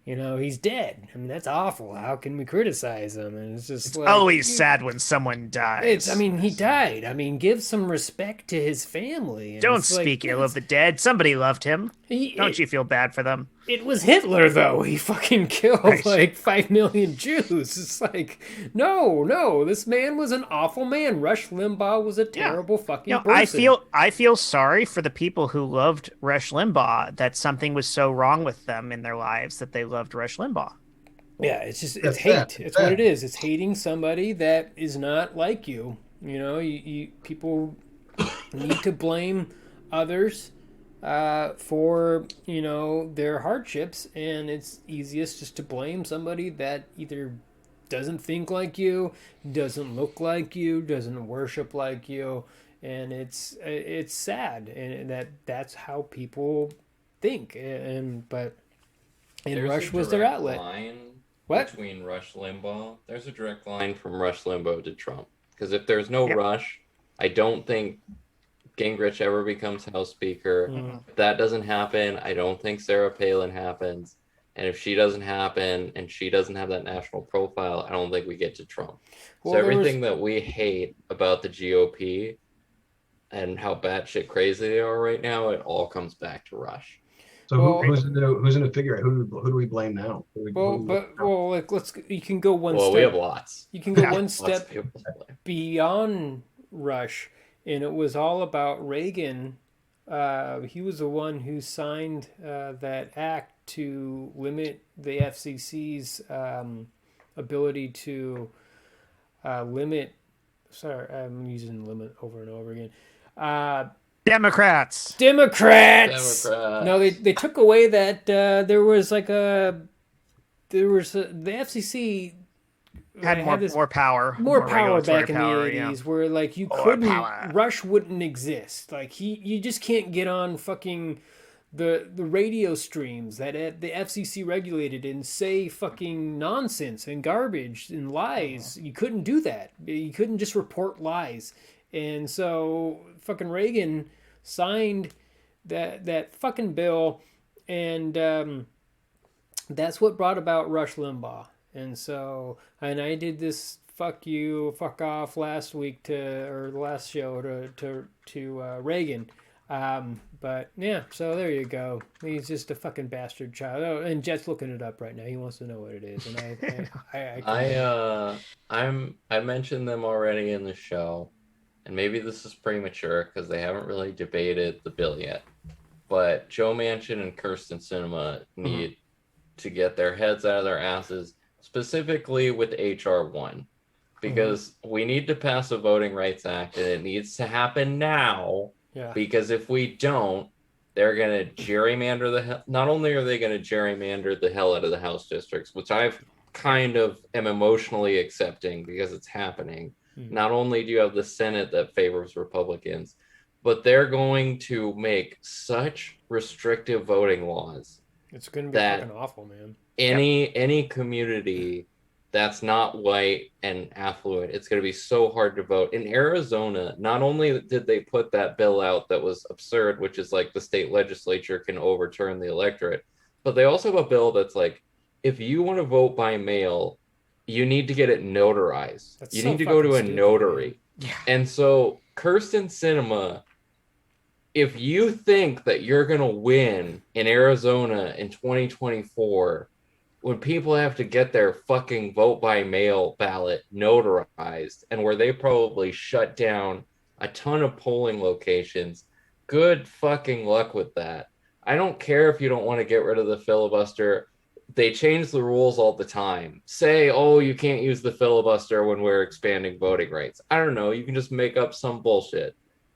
[SPEAKER 4] You know, he's dead. I mean, that's awful. How can we criticize him? And it's just like,
[SPEAKER 2] Always sad when someone dies.
[SPEAKER 4] I mean, he died. I mean, give some respect to his family. And
[SPEAKER 2] Don't
[SPEAKER 4] it's like,
[SPEAKER 2] speak ill of the dead. Somebody loved him. Don't you feel bad for them?
[SPEAKER 4] It was Hitler, though. He fucking killed like 5 million Jews. It's like, no, this man was an awful man. Rush Limbaugh was a terrible fucking person.
[SPEAKER 2] I feel sorry for the people who loved Rush Limbaugh, that something was so wrong with them in their lives that they loved Rush Limbaugh.
[SPEAKER 4] Yeah, it's hate. It's what it is. It's hating somebody that is not like you. You know, people need to blame others for, you know, their hardships, and it's easiest just to blame somebody that either doesn't think like you, doesn't look like you, doesn't worship like you, and it's sad, and that's how people think. But Rush was their outlet.
[SPEAKER 1] Between Rush Limbaugh, there's a direct line from Rush Limbaugh to Trump. Because if there's no Rush, I don't think Gingrich ever becomes House Speaker. If that doesn't happen, I don't think Sarah Palin happens. And if she doesn't happen and she doesn't have that national profile, I don't think we get to Trump. So everything that we hate about the GOP and how batshit crazy they are right now, it all comes back to Rush.
[SPEAKER 5] So who's in the figure? Who do we blame now?
[SPEAKER 4] You can go one step.
[SPEAKER 1] Well, we have lots.
[SPEAKER 4] You can go one step beyond Rush, and it was all about Reagan. He was the one who signed that act to limit the FCC's ability to limit. Sorry, I'm using limit over and over again.
[SPEAKER 2] Democrats.
[SPEAKER 4] No, they took away that there was the FCC
[SPEAKER 2] had more power.
[SPEAKER 4] More power back in the 80s, where like you couldn't, Rush wouldn't exist. Like you just can't get on fucking the radio streams that the FCC regulated and say fucking nonsense and garbage and lies. You couldn't do that. You couldn't just report lies. And so fucking Reagan signed that fucking bill, and that's what brought about Rush Limbaugh. And so, and I did this fuck you, fuck off last week the last show to Reagan. But yeah, so there you go. He's just a fucking bastard child. Oh, and Jet's looking it up right now. He wants to know what it is. And
[SPEAKER 1] I mentioned them already in the show, and maybe this is premature because they haven't really debated the bill yet. But Joe Manchin and Kirsten Sinema need to get their heads out of their asses, specifically with HR 1. because we need to pass a Voting Rights Act, and it needs to happen now.
[SPEAKER 4] Yeah.
[SPEAKER 1] Because if we don't, they're going to gerrymander the hell. Not only are they going to gerrymander the hell out of the House districts, which I've kind of am emotionally accepting because it's happening. Not only do you have the Senate that favors Republicans, but they're going to make such restrictive voting laws.
[SPEAKER 4] It's going to be fucking awful, man.
[SPEAKER 1] Any community that's not white and affluent, it's going to be so hard to vote. In Arizona, not only did they put that bill out that was absurd, which is like the state legislature can overturn the electorate, but they also have a bill that's like, if you want to vote by mail, you need to get it notarized. You need to go to a notary.
[SPEAKER 2] Yeah.
[SPEAKER 1] And so Kirsten Sinema, if you think that you're going to win in Arizona in 2024, when people have to get their fucking vote by mail ballot notarized, and where they probably shut down a ton of polling locations, good fucking luck with that. I don't care if you don't want to get rid of the filibuster. They change the rules all the time. Say, oh, you can't use the filibuster when we're expanding voting rights. I don't know. You can just make up some bullshit.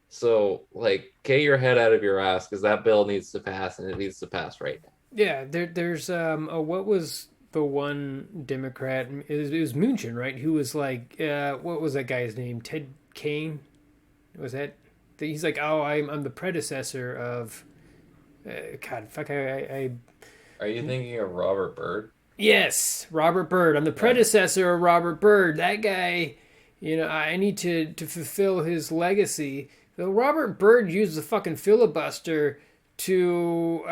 [SPEAKER 1] So, like, get your head out of your ass, because that bill needs to pass, and it needs to pass right now.
[SPEAKER 4] Yeah, there's what was the one Democrat? It was Munchin, right? Who was like, what was that guy's name? Ted Kane? Was that? He's like, oh, I'm the predecessor of. God, fuck, I.
[SPEAKER 1] Are you thinking of Robert Byrd?
[SPEAKER 4] Yes, Robert Byrd. I'm the predecessor of Robert Byrd. That guy, I need to fulfill his legacy. So Robert Byrd used the fucking filibuster to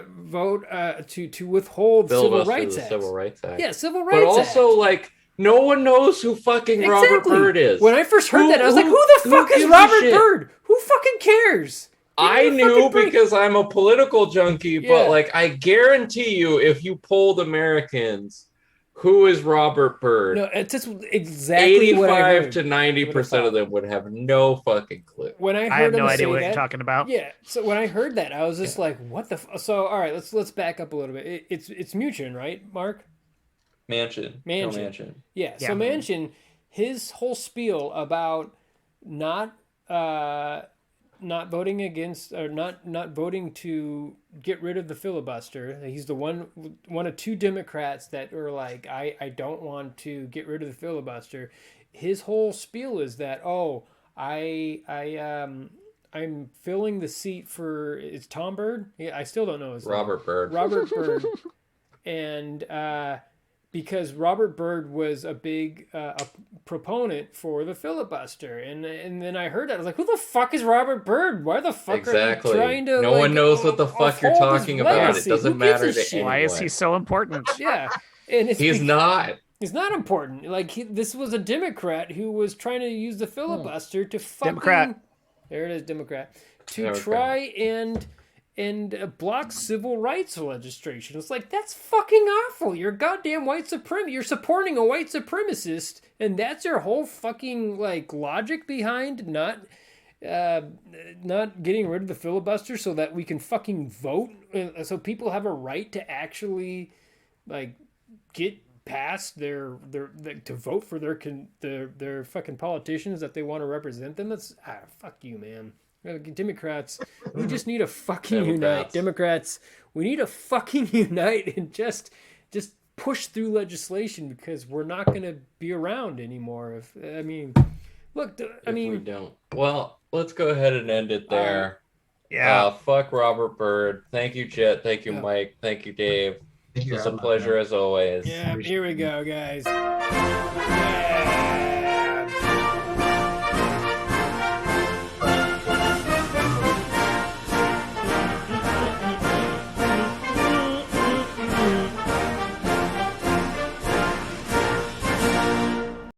[SPEAKER 4] vote to withhold Civil Rights Act.
[SPEAKER 1] Civil Rights Act.
[SPEAKER 4] Yeah, Civil Rights Act.
[SPEAKER 1] But also, like, no one knows who fucking Robert Byrd is.
[SPEAKER 4] When I first heard that, I was like, who the fuck is Robert Byrd? Who fucking cares?
[SPEAKER 1] I knew because I'm a political junkie, but like, I guarantee you, if you polled Americans, who is Robert Byrd?
[SPEAKER 4] No, it's just exactly what I heard.
[SPEAKER 1] 85 to 90% of them would have no fucking clue.
[SPEAKER 4] When I
[SPEAKER 2] have no idea what you're talking about.
[SPEAKER 4] Yeah, so when I heard that, I was just like, what the so all right, let's back up a little bit. It's Munchin, right, Mark?
[SPEAKER 1] Manchin.
[SPEAKER 4] Yeah, so Manchin, his whole spiel about not voting against, or not voting to get rid of the filibuster. He's the one of two Democrats that are like, I don't want to get rid of the filibuster. His whole spiel is that, I'm filling the seat for, it's Tom Byrd? Yeah, I still don't know his name.
[SPEAKER 1] Robert Byrd.
[SPEAKER 4] And because Robert Byrd was a big a proponent for the filibuster, and then I heard that, I was like, who the fuck is Robert Byrd? Why the fuck are you trying to?
[SPEAKER 1] No one knows what the fuck you're talking about. It doesn't matter to anyone.
[SPEAKER 2] Why is he so important?
[SPEAKER 4] Yeah, and
[SPEAKER 1] he's not.
[SPEAKER 4] He's not important. Like, this was a Democrat who was trying to use the filibuster to fucking.
[SPEAKER 2] Democrat.
[SPEAKER 4] There it is, Democrat. To try and block civil rights legislation. It's like, that's fucking awful. You're goddamn white supremacist. You're supporting a white supremacist, and that's your whole fucking like logic behind not getting rid of the filibuster so that we can fucking vote, so people have a right to actually like get past their to vote for their fucking politicians that they want to represent them. That's fuck you, man. Democrats, we just need to fucking unite. Democrats, we need to fucking unite and just push through legislation, because we're not going to be around anymore. If we
[SPEAKER 1] don't. Well, let's go ahead and end it there. Fuck Robert Byrd. Thank you, Jet. Thank you, Mike. Thank you, Dave. It's a pleasure as always.
[SPEAKER 4] Yeah, here we go, guys. Yeah.